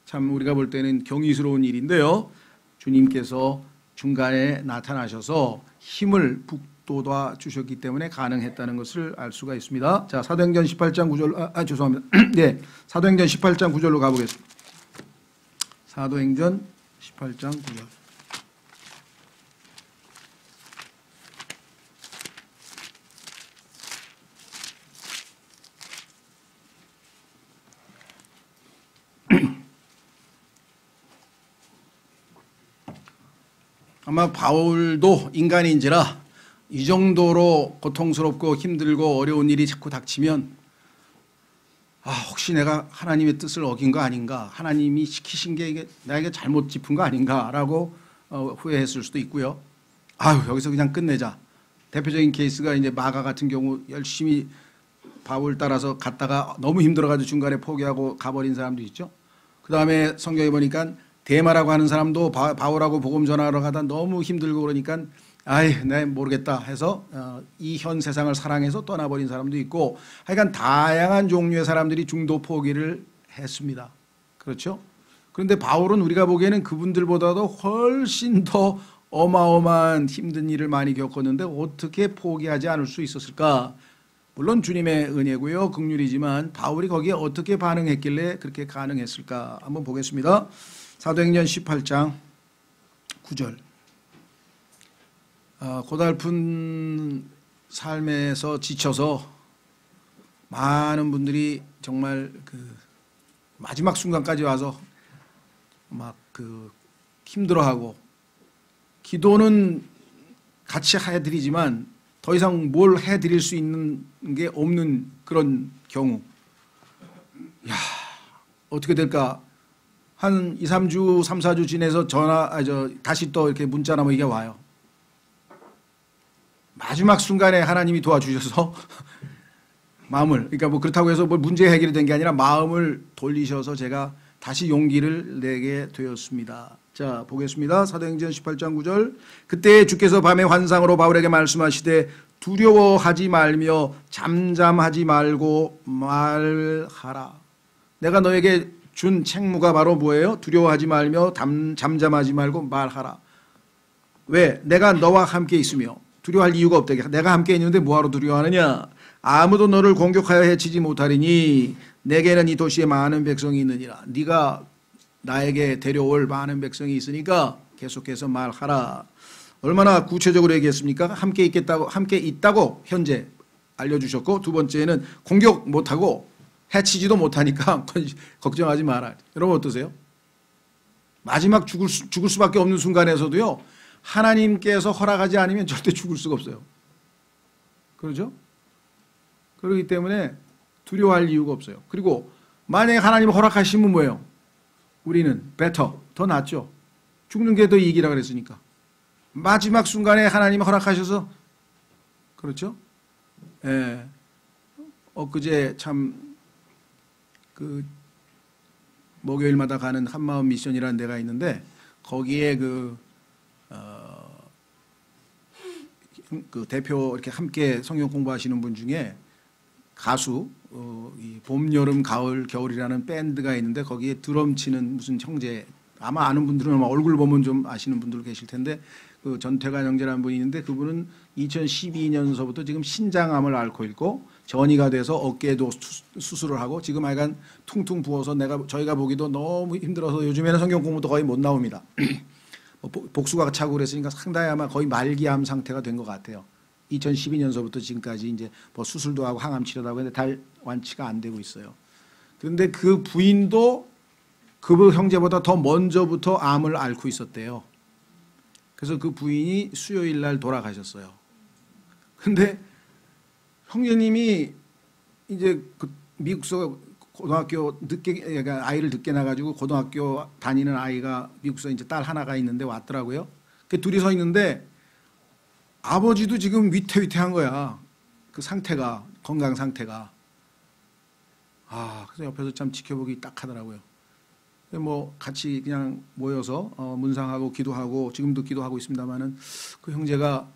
참 우리가 볼 때는 경이스러운 일인데요. 주님께서 중간에 나타나셔서 힘을 북돋아 주셨기 때문에 가능했다는 것을 알 수가 있습니다. 자, 사도행전 18장 9절 죄송합니다. 네, 사도행전 18장 9절로 가보겠습니다. 사도행전 18장 9절. 아마 바울도 인간인지라 이 정도로 고통스럽고 힘들고 어려운 일이 자꾸 닥치면 혹시 내가 하나님의 뜻을 어긴 거 아닌가, 하나님이 시키신 게 이게 나에게 잘못 짚은 거 아닌가라고 후회했을 수도 있고요. 여기서 그냥 끝내자. 대표적인 케이스가 이제 마가 같은 경우 열심히 바울 따라서 갔다가 너무 힘들어가지고 중간에 포기하고 가버린 사람도 있죠. 그 다음에 성경에 보니까 데마라고 하는 사람도 바울하고 복음 전하러 가다 너무 힘들고 그러니까 내 모르겠다 해서 이 현 세상을 사랑해서 떠나버린 사람도 있고 하여간 다양한 종류의 사람들이 중도 포기를 했습니다. 그렇죠? 그런데 바울은 우리가 보기에는 그분들보다도 훨씬 더 어마어마한 힘든 일을 많이 겪었는데 어떻게 포기하지 않을 수 있었을까? 물론 주님의 은혜고요, 긍휼이지만 바울이 거기에 어떻게 반응했길래 그렇게 가능했을까? 한번 보겠습니다. 사도행전 18장 9절. 고달픈 삶에서 지쳐서 많은 분들이 정말 그 마지막 순간까지 와서 막 힘들어하고 기도는 같이 해드리지만 더 이상 뭘 해드릴 수 있는 게 없는 그런 경우. 어떻게 될까? 한 2, 3주, 3, 4주 지내서 다시 또 이렇게 문자나 뭐 이게 와요. 마지막 순간에 하나님이 도와주셔서 마음을, 그러니까 뭐 그렇다고 해서 뭐 문제 해결이 된 게 아니라 마음을 돌리셔서 제가 다시 용기를 내게 되었습니다. 자, 보겠습니다. 사도행전 18장 9절. 그때 주께서 밤의 환상으로 바울에게 말씀하시되 두려워하지 말며 잠잠하지 말고 말하라. 내가 너에게 준 책무가 바로 뭐예요? 두려워하지 말며 잠잠하지 말고 말하라. 왜? 내가 너와 함께 있으며 두려워할 이유가 없다. 내가 함께 있는데 뭐하러 두려워하느냐? 아무도 너를 공격하여 해치지 못하리니 내게는 이 도시에 많은 백성이 있느니라. 네가 나에게 데려올 많은 백성이 있으니까 계속해서 말하라. 얼마나 구체적으로 얘기했습니까? 함께 있다고 현재 알려주셨고, 두 번째는 공격 못하고 해치지도 못하니까 걱정하지 마라. 여러분 어떠세요? 마지막 죽을 수밖에 없는 순간에서도요, 하나님께서 허락하지 않으면 절대 죽을 수가 없어요. 그렇죠? 그렇기 때문에 두려워할 이유가 없어요. 그리고 만약에 하나님 허락하시면 뭐예요? 우리는 better, 더 낫죠. 죽는 게 더 이익이라 그랬으니까. 마지막 순간에 하나님이 허락하셔서, 그렇죠? 예. 엊그제 참 그 목요일마다 가는 한마음 미션이라는 데가 있는데, 거기에 그 대표 이렇게 함께 성경 공부하시는 분 중에 가수, 이 봄, 여름, 가을, 겨울이라는 밴드가 있는데, 거기에 드럼 치는 무슨 형제, 아마 아는 분들은 아마 얼굴 보면 좀 아시는 분들 계실 텐데, 그 전태관 형제라는 분이 있는데, 그분은 2012년서부터 지금 신장암을 앓고 있고 전이가 돼서 어깨에도 수술을 하고 지금 하여간 퉁퉁 부어서 저희가 보기도 너무 힘들어서 요즘에는 성경 공부도 거의 못 나옵니다. 복수가 차고 그랬으니까 상당히 아마 거의 말기암 상태가 된 것 같아요. 2012년서부터 지금까지 이제 뭐 수술도 하고 항암 치료도 하고 했는데 달 완치가 안 되고 있어요. 그런데 그 부인도 그 형제보다 더 먼저부터 암을 앓고 있었대요. 그래서 그 부인이 수요일 날 돌아가셨어요. 근데 형제님이 이제 그 미국서 고등학교 그러니까 아이를 늦게 나가지고 고등학교 다니는 아이가 미국서 이제 딸 하나가 있는데 왔더라고요. 그 둘이 서 있는데 아버지도 지금 위태위태한 거야. 그 상태가, 건강 상태가. 그래서 옆에서 참 지켜보기 딱 하더라고요. 뭐 같이 그냥 모여서 문상하고 기도하고, 지금도 기도하고 있습니다만은, 그 형제가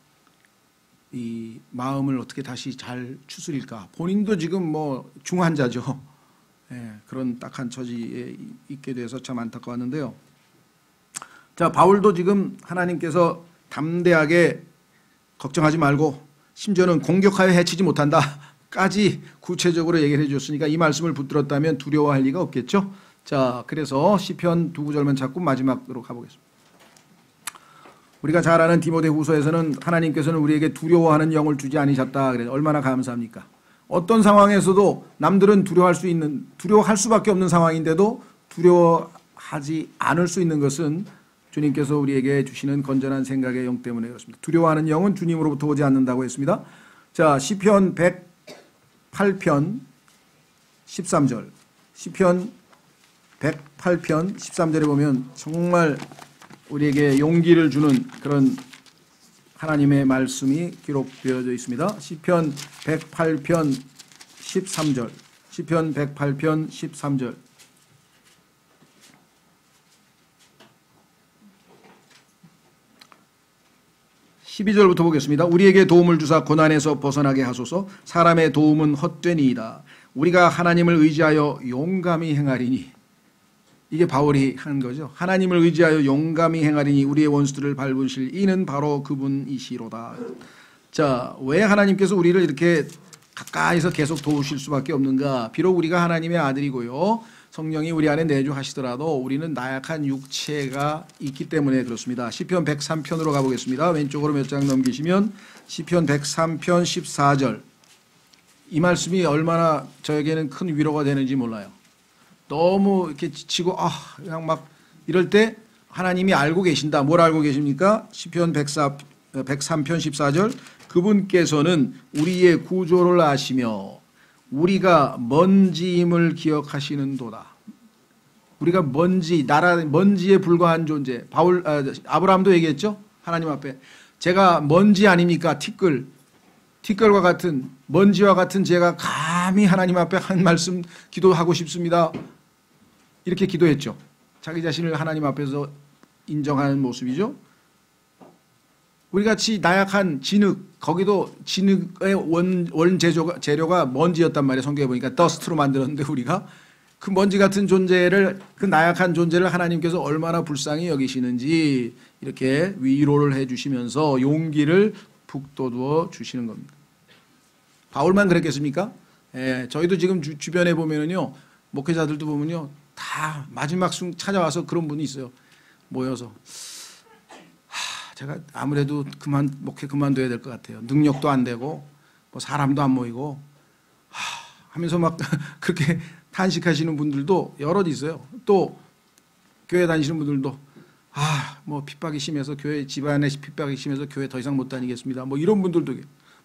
이 마음을 어떻게 다시 잘 추스릴까. 본인도 지금 뭐 중환자죠. 예, 그런 딱한 처지에 있게 돼서 참 안타까웠는데요. 자, 바울도 지금 하나님께서 담대하게 걱정하지 말고 심지어는 공격하여 해치지 못한다까지 구체적으로 얘기를 해줬으니까 이 말씀을 붙들었다면 두려워할 리가 없겠죠. 자, 그래서 시편 두 구절만 찾고 마지막으로 가보겠습니다. 우리가 잘 아는 디모데후서에서는 하나님께서는 우리에게 두려워하는 영을 주지 않으셨다. 그래서 얼마나 감사합니까? 어떤 상황에서도 남들은 두려워할 수밖에 없는 상황인데도 두려워하지 않을 수 있는 것은 주님께서 우리에게 주시는 건전한 생각의 영 때문에 그렇습니다. 두려워하는 영은 주님으로부터 오지 않는다고 했습니다. 자, 시편 108편 13절. 시편 108편 13절에 보면 정말 우리에게 용기를 주는 그런 하나님의 말씀이 기록되어져 있습니다. 시편 108편 13절. 시편 108편 13절. 12절부터 보겠습니다. 우리에게 도움을 주사 고난에서 벗어나게 하소서. 사람의 도움은 헛되니이다. 우리가 하나님을 의지하여 용감히 행하리니. 이게 바울이 한 거죠. 하나님을 의지하여 용감히 행하리니 우리의 원수들을 밟으실 이는 바로 그분이시로다. 자, 왜 하나님께서 우리를 이렇게 가까이서 계속 도우실 수밖에 없는가? 비록 우리가 하나님의 아들이고요, 성령이 우리 안에 내주하시더라도 우리는 나약한 육체가 있기 때문에 그렇습니다. 시편 103편으로 가보겠습니다. 왼쪽으로 몇 장 넘기시면 시편 103편 14절. 이 말씀이 얼마나 저에게는 큰 위로가 되는지 몰라요. 너무 이렇게 지치고 그냥 막 이럴 때 하나님이 알고 계신다. 뭘 알고 계십니까? 시편 103편 14절. 그분께서는 우리의 구조를 아시며 우리가 먼지임을 기억하시는도다. 우리가 먼지에 불과한 존재. 아브라함도 얘기했죠. 하나님 앞에 제가 먼지 아닙니까? 티끌. 티끌과 같은 먼지와 같은 제가 감히 하나님 앞에 한 말씀 기도하고 싶습니다. 이렇게 기도했죠. 자기 자신을 하나님 앞에서 인정하는 모습이죠. 우리같이 나약한 진흙, 거기도 진흙의 원 재료가 먼지였단 말이에요. 성경에 보니까 더스트로 만들었는데 우리가 그 먼지 같은 존재를, 그 나약한 존재를 하나님께서 얼마나 불쌍히 여기시는지 이렇게 위로를 해주시면서 용기를 북돋워 주시는 겁니다. 바울만 그랬겠습니까? 예, 저희도 지금 주변에 보면은요, 목회자들도 보면요, 다 마지막 순 찾아와서 그런 분이 있어요. 모여서 제가 아무래도 목회 그만둬야 될 것 같아요. 능력도 안 되고 뭐 사람도 안 모이고 하면서 막 그렇게 탄식하시는 분들도 여럿 있어요. 또 교회 다니시는 분들도 뭐 핍박이 심해서 교회 집안에 핍박이 심해서 교회 더 이상 못 다니겠습니다. 뭐 이런 분들도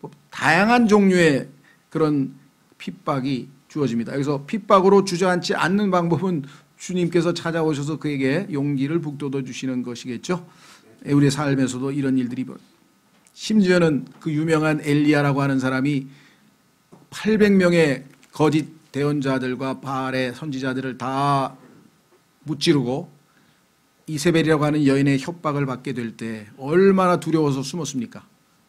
뭐 다양한 종류의 그런 핍박이 주어집니다. 그래서 핍박으로 주저앉지 않는 방법은 주님께서 찾아오셔서 그에게 용기를 북돋워 주시는 것이겠죠. 우리의 삶에서도 이런 일들이 심지어는 그 유명한 엘리야라고 하는 사람이 800명의 거짓 대언자들과 바알의 선지자들을 다 무찌르고 이세벨이라고 하는 여인의 협박을 받게 될 때 얼마나 두려워서 숨었습니까?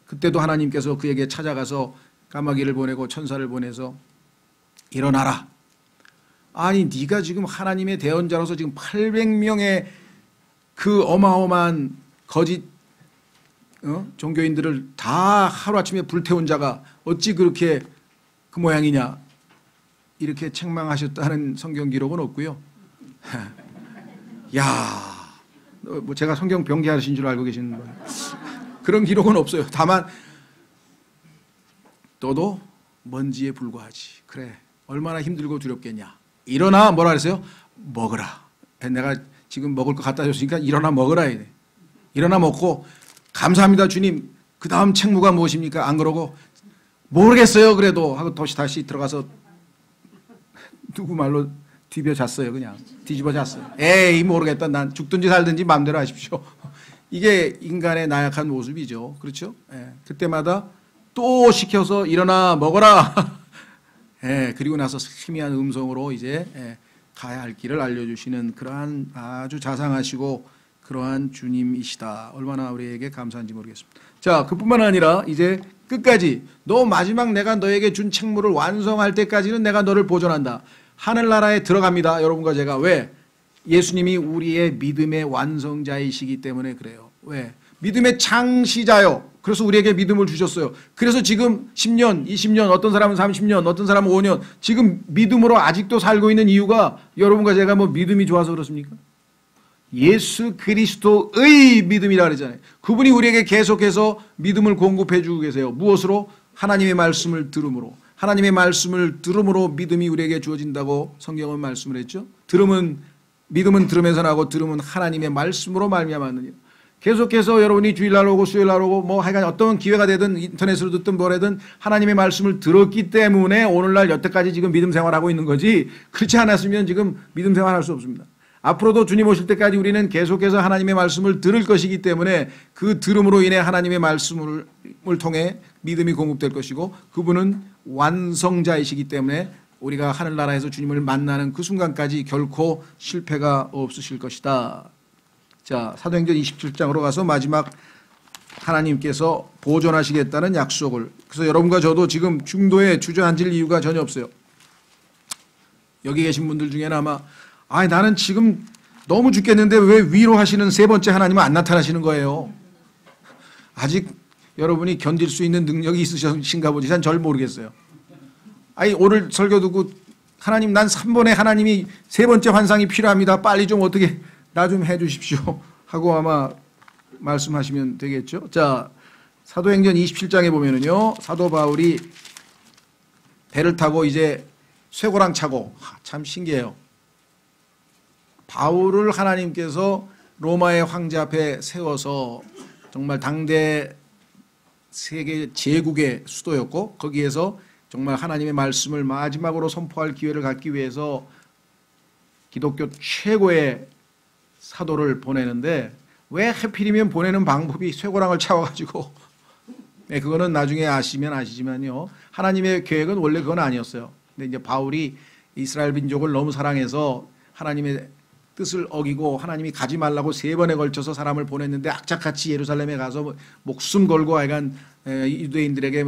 그때도 하나님께서 그에게 찾아가서 까마귀를 보내고 천사를 보내서 일어나라. 아니 네가 지금 하나님의 대언자로서 지금 800명의 그 어마어마한 거짓 종교인들을 다 하루아침에 불태운 자가 어찌 그렇게 그 모양이냐, 이렇게 책망하셨다는 성경 기록은 없고요. 야, 뭐 제가 성경 병기하신 줄 알고 계시는 거예요. 그런 기록은 없어요. 다만 너도 먼지에 불과하지. 그래, 얼마나 힘들고 두렵겠냐. 일어나, 뭐라 그랬어요? 먹으라. 내가 지금 먹을 거 갖다 줬으니까 일어나 먹으라. 이래. 일어나 먹고 감사합니다 주님. 그 다음 책무가 무엇입니까? 안 그러고 모르겠어요 그래도 하고 다시 들어가서 누구 말로 뒤벼 잤어요. 그냥 뒤집어 잤어요. 에이 모르겠다. 난 죽든지 살든지 마음대로 하십시오. 이게 인간의 나약한 모습이죠. 그렇죠? 예. 그때마다 또 시켜서 일어나 먹어라. 예. 그리고 나서 희미한 음성으로 이제 가야 할 길을 알려주시는 그러한 아주 자상하시고 그러한 주님이시다. 얼마나 우리에게 감사한지 모르겠습니다. 자, 그뿐만 아니라 이제 끝까지 너 마지막 내가 너에게 준 책무를 완성할 때까지는 내가 너를 보존한다. 하늘나라에 들어갑니다. 여러분과 제가. 왜? 예수님이 우리의 믿음의 완성자이시기 때문에 그래요. 왜? 믿음의 창시자요. 그래서 우리에게 믿음을 주셨어요. 그래서 지금 10년, 20년, 어떤 사람은 30년, 어떤 사람은 5년 지금 믿음으로 아직도 살고 있는 이유가 여러분과 제가 뭐 믿음이 좋아서 그렇습니까? 예수 그리스도의 믿음이라 그러잖아요. 그분이 우리에게 계속해서 믿음을 공급해 주고 계세요. 무엇으로? 하나님의 말씀을 들음으로. 하나님의 말씀을 들음으로 믿음이 우리에게 주어진다고 성경은 말씀을 했죠. 믿음은 들으면서 나고 들음은 하나님의 말씀으로 말미암았느니라. 계속해서 여러분이 주일날 오고 수요일날 오고 뭐 하여간 어떤 기회가 되든 인터넷으로 듣든 뭐라든 하나님의 말씀을 들었기 때문에 오늘날 여태까지 지금 믿음 생활하고 있는 거지, 그렇지 않았으면 지금 믿음 생활할 수 없습니다. 앞으로도 주님 오실 때까지 우리는 계속해서 하나님의 말씀을 들을 것이기 때문에 그 들음으로 인해 하나님의 말씀을 통해 믿음이 공급될 것이고 그분은 완성자이시기 때문에 우리가 하늘나라에서 주님을 만나는 그 순간까지 결코 실패가 없으실 것이다. 자, 사도행전 27장으로 가서 마지막 하나님께서 보존하시겠다는 약속을, 그래서 여러분과 저도 지금 중도에 주저앉을 이유가 전혀 없어요. 여기 계신 분들 중에는 아마 나는 지금 너무 죽겠는데 왜 위로하시는 세 번째 하나님은 안 나타나시는 거예요. 아직 여러분이 견딜 수 있는 능력이 있으신가 보지. 난 절 모르겠어요. 오늘 설교 듣고 하나님 난 3번에 하나님이 세 번째 환상이 필요합니다. 빨리 좀 어떻게 나 좀 해주십시오 하고 아마 말씀하시면 되겠죠. 자, 사도행전 27장에 보면은요, 사도 바울이 배를 타고 이제 쇠고랑 차고, 참 신기해요. 바울을 하나님께서 로마의 황제 앞에 세워서 정말 당대 세계 제국의 수도였고 거기에서 정말 하나님의 말씀을 마지막으로 선포할 기회를 갖기 위해서 기독교 최고의 사도를 보내는데 왜 하필이면 보내는 방법이 쇠고랑을 차와가지고 네, 그거는 나중에 아시면 아시지만요. 하나님의 계획은 원래 그건 아니었어요. 근데 이제 바울이 이스라엘 민족을 너무 사랑해서 하나님의 뜻을 어기고 하나님이 가지 말라고 3번에 걸쳐서 사람을 보냈는데 악착같이 예루살렘에 가서 목숨 걸고 하여간 유대인들에게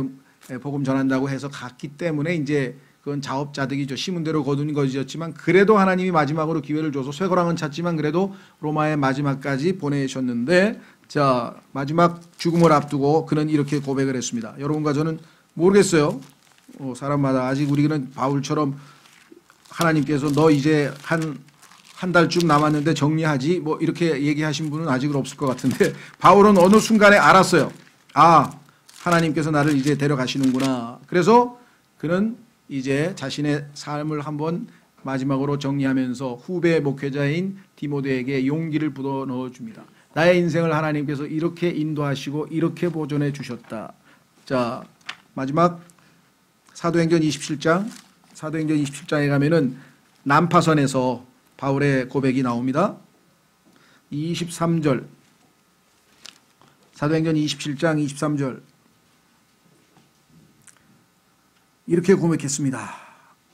복음 전한다고 해서 갔기 때문에 이제 그건 자업자득이죠. 심은 대로 거둔 것이었지만 그래도 하나님이 마지막으로 기회를 줘서 쇠고랑은 찼지만 그래도 로마의 마지막까지 보내셨는데, 자, 마지막 죽음을 앞두고 그는 이렇게 고백을 했습니다. 여러분과 저는 모르겠어요. 사람마다 아직 우리는 바울처럼 하나님께서 너 이제 한 달쯤 남았는데 정리하지 뭐 이렇게 얘기하신 분은 아직은 없을 것 같은데 바울은 어느 순간에 알았어요. 아, 하나님께서 나를 이제 데려가시는구나. 그래서 그는 이제 자신의 삶을 한번 마지막으로 정리하면서 후배 목회자인 디모데에게 용기를 불어넣어 줍니다. 나의 인생을 하나님께서 이렇게 인도하시고 이렇게 보존해 주셨다. 자, 마지막 사도행전 27장에 가면은 난파선에서 바울의 고백이 나옵니다. 23절, 사도행전 27장 23절, 이렇게 고백했습니다.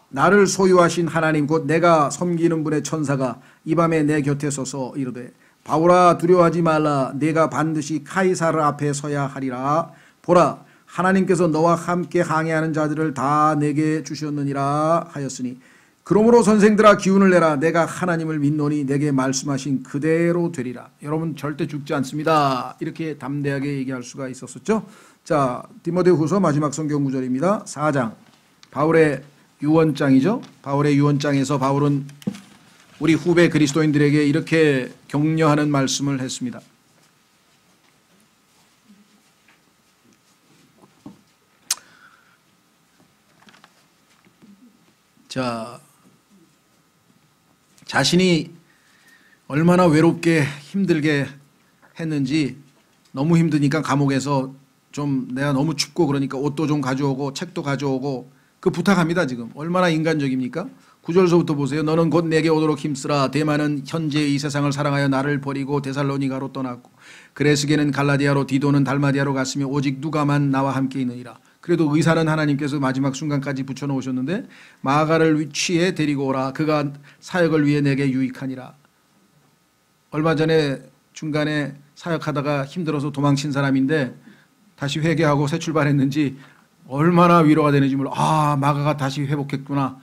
나를 소유하신 하나님 곧 내가 섬기는 분의 천사가 이 밤에 내 곁에 서서 이르되 바울아 두려워하지 말라. 내가 반드시 카이사르 앞에 서야 하리라. 보라, 하나님께서 너와 함께 항해하는 자들을 다 내게 주셨느니라 하였으니 그러므로 선생들아 기운을 내라. 내가 하나님을 믿노니 내게 말씀하신 그대로 되리라. 여러분 절대 죽지 않습니다. 이렇게 담대하게 얘기할 수가 있었었죠. 자, 디모데후서 마지막 성경 구절입니다. 4장, 바울의 유언장이죠. 바울의 유언장에서 바울은 우리 후배 그리스도인들에게 이렇게 격려하는 말씀을 했습니다. 자, 자신이 얼마나 외롭게 힘들게 했는지, 너무 힘드니까 감옥에서 좀 내가 너무 춥고 그러니까 옷도 좀 가져오고 책도 가져오고 그 부탁합니다. 지금 얼마나 인간적입니까? 9절서부터 보세요. 너는 곧 내게 오도록 힘쓰라. 데마는 현재 이 세상을 사랑하여 나를 버리고 데살로니가로 떠났고 그레스게는 갈라디아로 디도는 달마디아로 갔으며 오직 누가만 나와 함께 있느니라. 그래도 의사는 하나님께서 마지막 순간까지 붙여놓으셨는데 마가를 취해 데리고 오라. 그가 사역을 위해 내게 유익하니라. 얼마 전에 중간에 사역하다가 힘들어서 도망친 사람인데 다시 회개하고 새 출발했는지 얼마나 위로가 되는지 몰라. 아, 마가가 다시 회복했구나.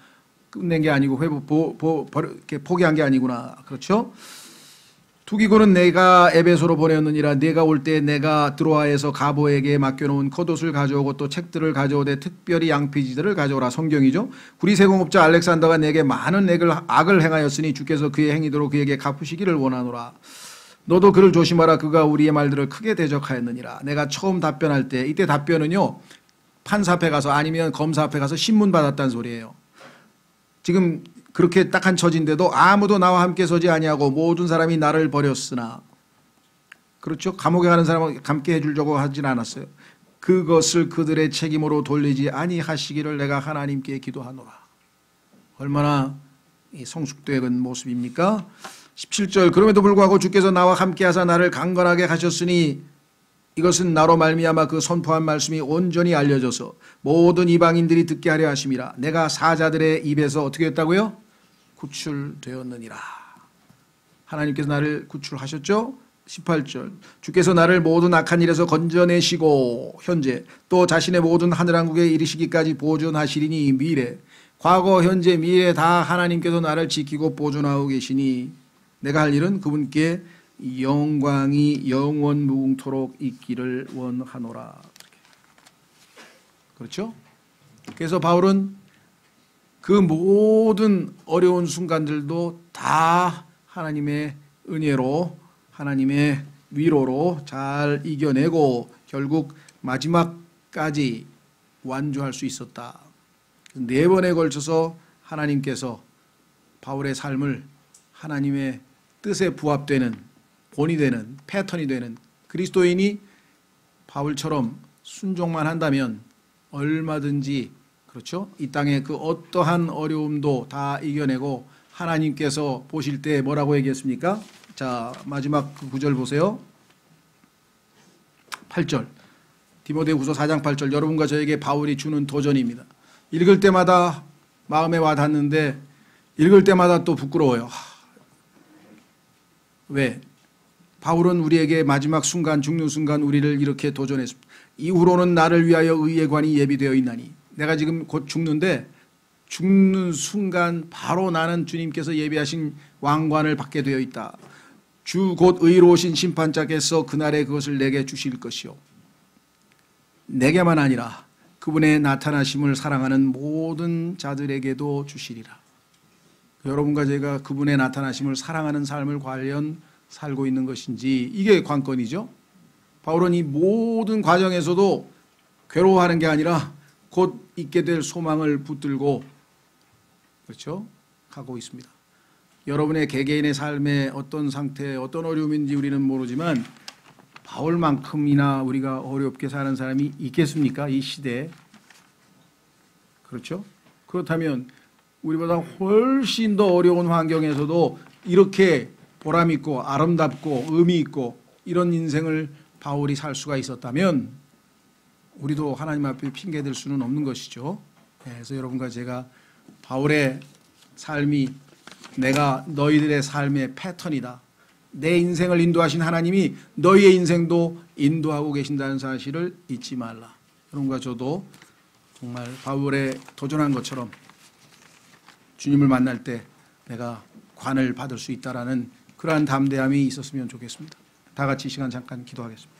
끝낸 게 아니고 이렇게 포기한 게 아니구나. 그렇죠? 투기고는 내가 에베소로 보내었느니라. 내가 올 때 내가 드로아에서 가보에게 맡겨놓은 겉옷을 가져오고 또 책들을 가져오되 특별히 양피지들을 가져오라. 성경이죠. 구리세공업자 알렉산더가 내게 많은 악을 행하였으니 주께서 그의 행위대로 그에게 갚으시기를 원하노라. 너도 그를 조심하라. 그가 우리의 말들을 크게 대적하였느니라. 내가 처음 답변할 때, 이때 답변은요, 판사 앞에 가서 아니면 검사 앞에 가서 신문 받았다는 소리예요. 지금 그렇게 딱한 처지인데도 아무도 나와 함께 서지 아니하고 모든 사람이 나를 버렸으나, 그렇죠? 감옥에 가는 사람을 함께 해주려고 하진 않았어요. 그것을 그들의 책임으로 돌리지 아니하시기를 내가 하나님께 기도하노라. 얼마나 성숙된 모습입니까? 17절, 그럼에도 불구하고 주께서 나와 함께 하사 나를 강건하게 하셨으니 이것은 나로 말미암아 그 선포한 말씀이 온전히 알려져서 모든 이방인들이 듣게 하려 하심이라. 내가 사자들의 입에서 어떻게 했다고요? 구출되었느니라. 하나님께서 나를 구출하셨죠? 18절, 주께서 나를 모든 악한 일에서 건져내시고 현재 또 자신의 모든 하늘왕국에 이르시기까지 보존하시리니 미래, 과거, 현재, 미래 다 하나님께서 나를 지키고 보존하고 계시니 내가 할 일은 그분께 영광이 영원 무궁토록 있기를 원하노라. 그렇죠? 그래서 바울은 그 모든 어려운 순간들도 다 하나님의 은혜로, 하나님의 위로로 잘 이겨내고 결국 마지막까지 완주할 수 있었다. 4번에 걸쳐서 하나님께서 바울의 삶을 하나님의 뜻에 부합되는, 본이 되는, 패턴이 되는, 그리스도인이 바울처럼 순종만 한다면 얼마든지, 그렇죠? 이 땅의 그 어떠한 어려움도 다 이겨내고 하나님께서 보실 때 뭐라고 얘기했습니까? 자, 마지막 그 9절 보세요. 8절, 디모데후서 4장 8절 여러분과 저에게 바울이 주는 도전입니다. 읽을 때마다 마음에 와닿는데 읽을 때마다 또 부끄러워요. 왜? 바울은 우리에게 마지막 순간 죽는 순간 우리를 이렇게 도전했습니다. 이후로는 나를 위하여 의의 관이 예비되어 있나니 내가 지금 곧 죽는데 죽는 순간 바로 나는 주님께서 예비하신 왕관을 받게 되어 있다. 주 곧 의로우신 심판자께서 그날에 그것을 내게 주실 것이요 내게만 아니라 그분의 나타나심을 사랑하는 모든 자들에게도 주시리라. 여러분과 제가 그분의 나타나심을 사랑하는 삶을 과연 살고 있는 것인지 이게 관건이죠. 바울은 이 모든 과정에서도 괴로워하는 게 아니라 곧 있게 될 소망을 붙들고 그렇죠? 가고 있습니다. 여러분의 개개인의 삶의 어떤 상태, 어떤 어려움인지 우리는 모르지만 바울만큼이나 우리가 어렵게 사는 사람이 있겠습니까? 이 시대에. 그렇죠? 그렇다면 우리보다 훨씬 더 어려운 환경에서도 이렇게 보람 있고 아름답고 의미 있고 이런 인생을 바울이 살 수가 있었다면 우리도 하나님 앞에 핑계댈 수는 없는 것이죠. 그래서 여러분과 제가 바울의 삶이 내가 너희들의 삶의 패턴이다. 내 인생을 인도하신 하나님이 너희의 인생도 인도하고 계신다는 사실을 잊지 말라. 여러분과 저도 정말 바울의 도전한 것처럼 주님을 만날 때 내가 관을 받을 수 있다라는 그러한 담대함이 있었으면 좋겠습니다. 다 같이 이 시간 잠깐 기도하겠습니다.